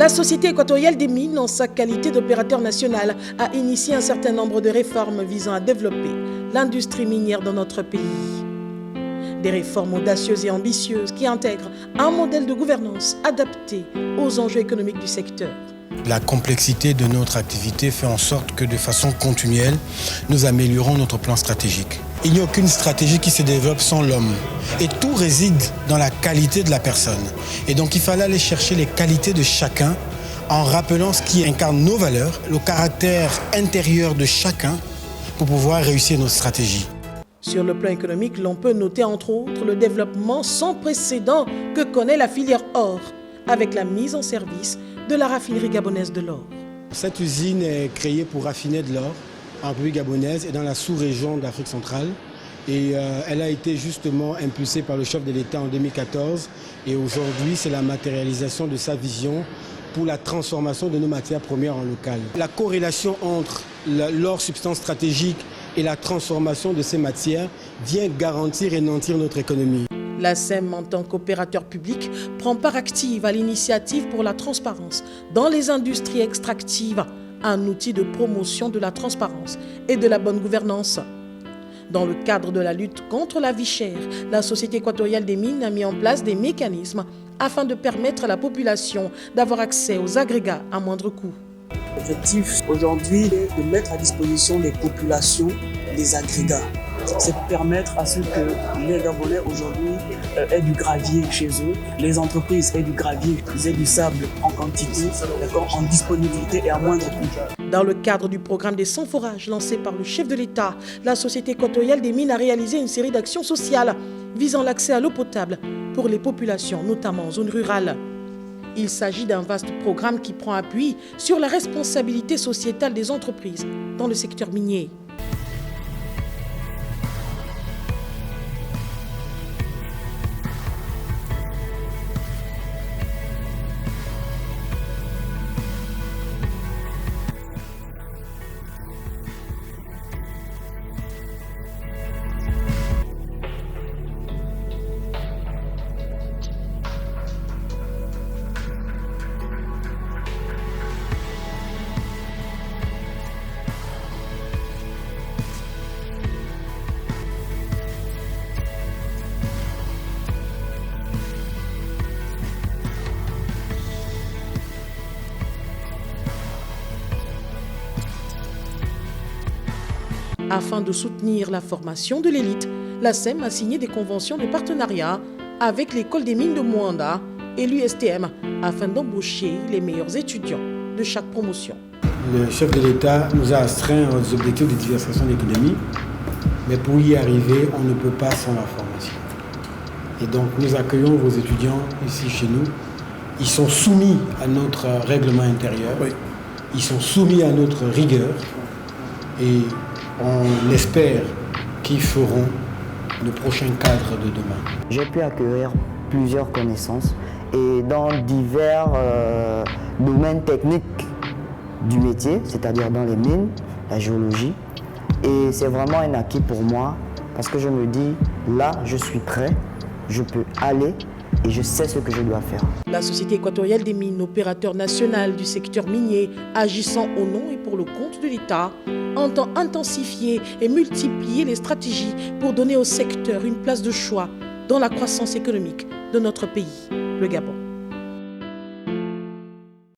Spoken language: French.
La Société équatoriale des mines, en sa qualité d'opérateur national, a initié un certain nombre de réformes visant à développer l'industrie minière dans notre pays. Des réformes audacieuses et ambitieuses qui intègrent un modèle de gouvernance adapté aux enjeux économiques du secteur. La complexité de notre activité fait en sorte que de façon continuelle, nous améliorons notre plan stratégique. Il n'y a aucune stratégie qui se développe sans l'homme. Et tout réside dans la qualité de la personne. Et donc il fallait aller chercher les qualités de chacun en rappelant ce qui incarne nos valeurs, le caractère intérieur de chacun pour pouvoir réussir notre stratégie. Sur le plan économique, l'on peut noter entre autres le développement sans précédent que connaît la filière or, avec la mise en service de la raffinerie gabonaise de l'or. Cette usine est créée pour raffiner de l'or en République gabonaise et dans la sous-région d'Afrique centrale. Et elle a été justement impulsée par le chef de l'État en 2014. Et aujourd'hui, c'est la matérialisation de sa vision pour la transformation de nos matières premières en local. La corrélation entre l'or, substance stratégique, et la transformation de ces matières vient garantir et nantir notre économie. La SEM, en tant qu'opérateur public, prend part active à l'initiative pour la transparence dans les industries extractives, un outil de promotion de la transparence et de la bonne gouvernance. Dans le cadre de la lutte contre la vie chère, la Société équatoriale des mines a mis en place des mécanismes afin de permettre à la population d'avoir accès aux agrégats à moindre coût. L'objectif aujourd'hui est de mettre à disposition des populations des agrégats. C'est permettre à ce que les Gabonais aujourd'hui aient du gravier chez eux, les entreprises aient du gravier, aient du sable en quantité, en disponibilité et à moindre coût. Dans le cadre du programme des 100 forages lancé par le chef de l'État, la Société équatoriale des mines a réalisé une série d'actions sociales visant l'accès à l'eau potable pour les populations, notamment en zone rurale. Il s'agit d'un vaste programme qui prend appui sur la responsabilité sociétale des entreprises dans le secteur minier. Afin de soutenir la formation de l'élite, la SEM a signé des conventions de partenariat avec l'école des mines de Mwanda et l'USTM afin d'embaucher les meilleurs étudiants de chaque promotion. Le chef de l'État nous a astreints aux objectifs de diversification de l'économie, mais pour y arriver, on ne peut pas sans la formation. Et donc nous accueillons vos étudiants ici chez nous. Ils sont soumis à notre règlement intérieur, ils sont soumis à notre rigueur et on espère qu'ils feront le prochain cadre de demain. J'ai pu acquérir plusieurs connaissances et dans divers domaines techniques du métier, c'est-à-dire dans les mines, la géologie. Et c'est vraiment un acquis pour moi parce que je me dis, là, je suis prêt, je peux aller et je sais ce que je dois faire. La Société équatoriale des mines, opérateur national du secteur minier, agissant au nom et pour le compte de l'État, entend intensifier et multiplier les stratégies pour donner au secteur une place de choix dans la croissance économique de notre pays, le Gabon.